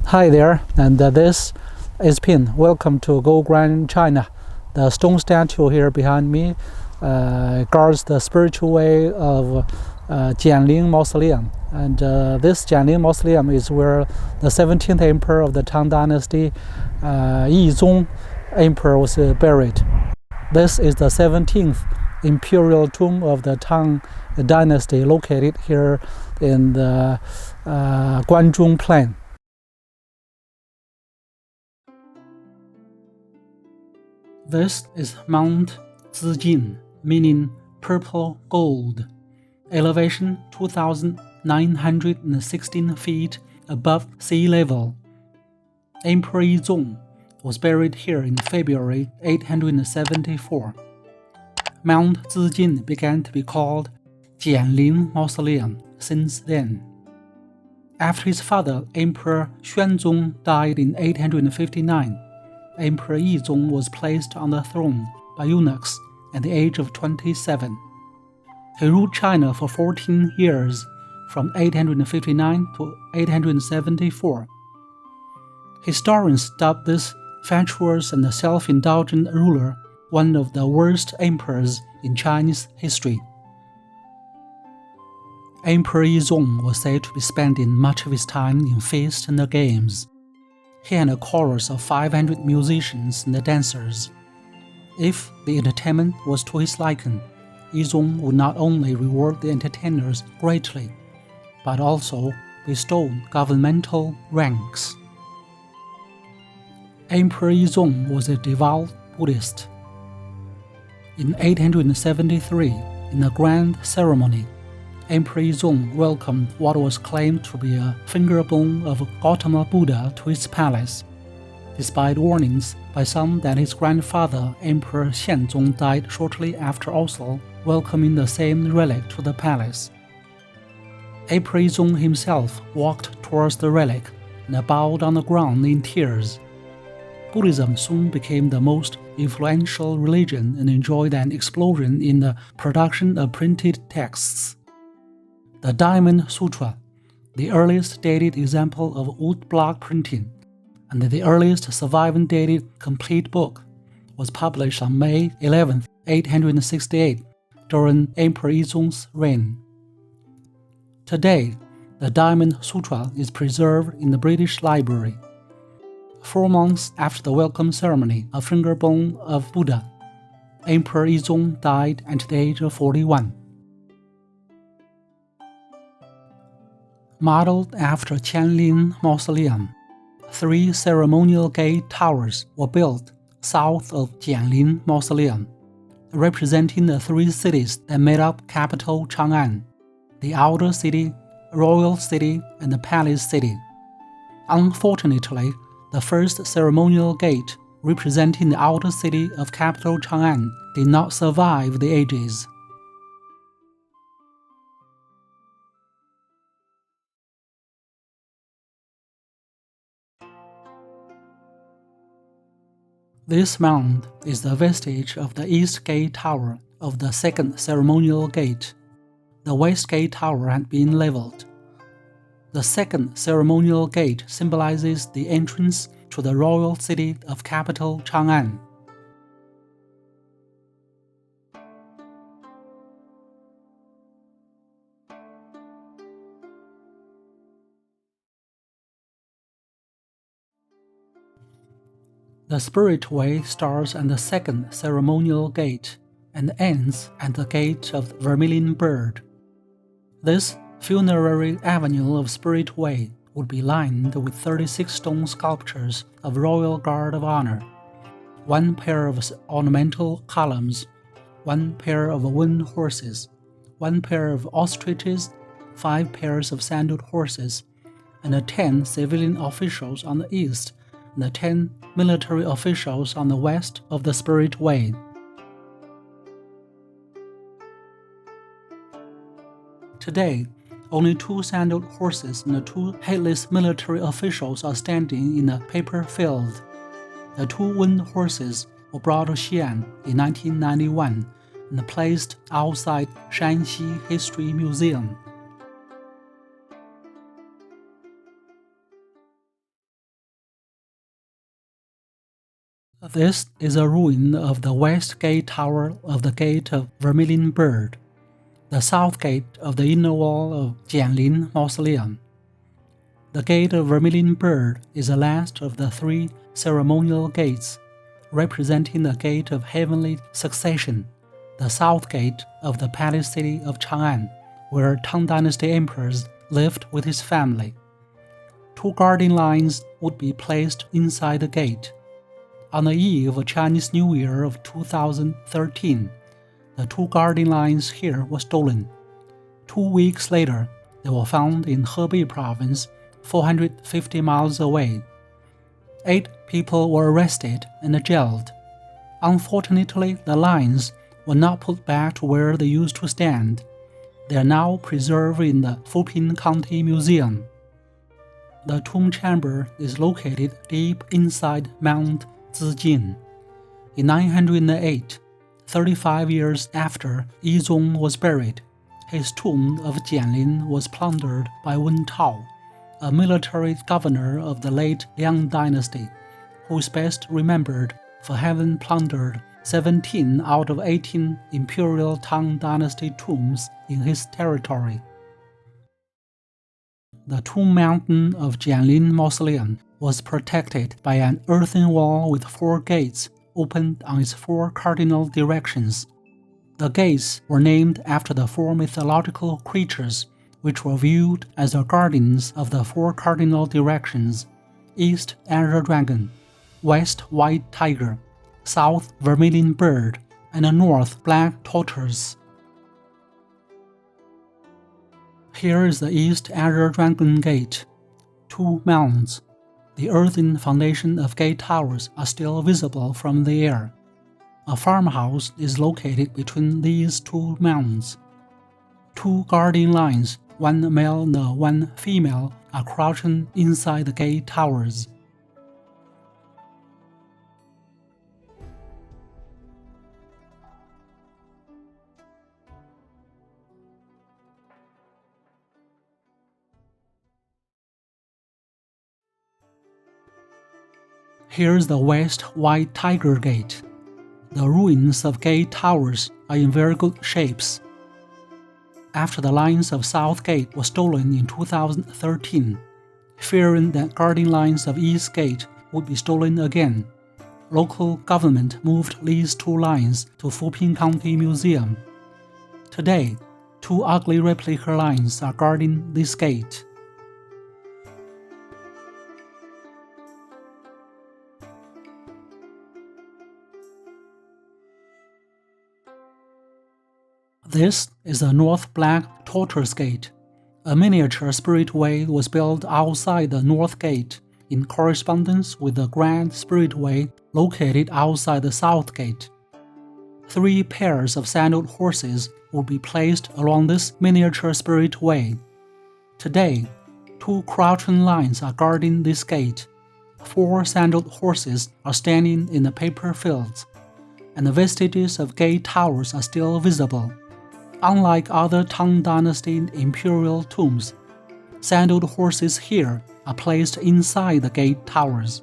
Hi there, and this is Pin. Welcome to Go Grand China. The stone statue here behind me guards the spiritual way of Jiǎnling Mausoleum. And this Jiǎnling Mausoleum is where the 17th emperor of the Tang Dynasty, Yizong Emperor, was buried. This is the 17th imperial tomb of the Tang Dynasty, located here in the Guanzhong Plain. This is Mount Zijin, meaning purple gold. Elevation 2,916 feet above sea level. Emperor Yizong was buried here in February 874. Mount Zijin began to be called Jiǎnling Mausoleum since then. After his father, Emperor Xuanzong, died in 859, Emperor Yizong was placed on the throne by eunuchs at the age of 27. He ruled China for 14 years, from 859 to 874. Historians dub this fatuous and self-indulgent ruler one of the worst emperors in Chinese history. Emperor Yizong was said to be spending much of his time in feasts and games. He had a chorus of 500 musicians and dancers. If the entertainment was to his liking, Yizong would not only reward the entertainers greatly, but also bestow governmental ranks. Emperor Yizong was a devout Buddhist. In 873, in a grand ceremony, Emperor Yizong welcomed what was claimed to be a finger bone of Gautama Buddha to his palace, despite warnings by some that his grandfather, Emperor Qianlong, died shortly after also welcoming the same relic to the palace. Emperor Yizong himself walked towards the relic and bowed on the ground in tears. Buddhism soon became the most influential religion and enjoyed an explosion in the production of printed texts. The Diamond Sutra, the earliest dated example of woodblock printing, and the earliest surviving dated complete book, was published on May 11, 868, during Emperor Yizong's reign. Today, the Diamond Sutra is preserved in the British Library. 4 months after the welcome ceremony of finger bone of Buddha, Emperor Yizong died at the age of 41. Modeled after Qianling Mausoleum, 3 ceremonial gate towers were built south of Jiǎnling Mausoleum, representing the 3 cities that made up capital Chang'an: the outer city, royal city, and the palace city. Unfortunately, the first ceremonial gate, representing the outer city of capital Chang'an, did not survive the ages. This mound is the vestige of the East Gate Tower of the second ceremonial gate. The West Gate Tower had been leveled. The second ceremonial gate symbolizes the entrance to the royal city of capital Chang'an. The Spirit Way starts at the second ceremonial gate and ends at the gate of the Vermilion Bird. This funerary avenue of Spirit Way would be lined with 36 stone sculptures of Royal Guard of Honor, 1 pair of ornamental columns, 1 pair of winged horses, 1 pair of ostriches, 5 pairs of sandaled horses, and 10 civilian officials on the east and 10 military officials on the west of the Spirit Way. Today, only 2 sandaled horses and 2 headless military officials are standing in a paper field. The 2 winged horses were brought to Xi'an in 1991 and placed outside Shanxi History Museum. This is a ruin of the west gate tower of the Gate of Vermilion Bird, the south gate of the inner wall of Jiǎnling Mausoleum. The Gate of Vermilion Bird is the last of the three ceremonial gates, representing the Gate of Heavenly Succession, the south gate of the palace city of Chang'an, where Tang Dynasty emperors lived with his family. Two guarding lines would be placed inside the gate. On the eve of Chinese New Year of 2013, the two guarding lines here were stolen. 2 weeks later, they were found in Hebei province, 450 miles away. 8 people were arrested and jailed. Unfortunately, the lines were not put back to where they used to stand. They are now preserved in the Fuping County Museum. The tomb chamber is located deep inside Mount Zijin. In 908, 35 years after Yizong was buried, his tomb of Jiǎnling was plundered by Wen Tao, a military governor of the late Liang Dynasty, who is best remembered for having plundered 17 out of 18 imperial Tang Dynasty tombs in his territory. The tomb mountain of Jiǎnling Mausoleum was protected by an earthen wall with 4 gates opened on its 4 cardinal directions. The gates were named after the 4 mythological creatures which were viewed as the guardians of the 4 cardinal directions: East Azure Dragon, West White Tiger, South Vermilion Bird, and North Black Tortoise. Here is the East Azure Dragon Gate. 2 mounds. The earthen foundation of gate towers are still visible from the air. A farmhouse is located between these 2 mounds. 2 guarding lines, 1 male and 1 female, are crouching inside the gate towers. Here's the West White Tiger Gate. The ruins of gate towers are in very good shapes. After the lines of South Gate were stolen in 2013, fearing that guarding lines of East Gate would be stolen again, local government moved these 2 lines to Fuping County Museum. Today, 2 ugly replica lines are guarding this gate. This is the North Black Tortoise Gate. A miniature spiritway was built outside the North Gate in correspondence with the Grand Spiritway located outside the South Gate. 3 pairs of saddled horses will be placed along this miniature spiritway. Today, 2 crouching lines are guarding this gate. 4 saddled horses are standing in the paper fields, and the vestiges of gate towers are still visible. Unlike other Tang Dynasty imperial tombs, saddled horses here are placed inside the gate towers.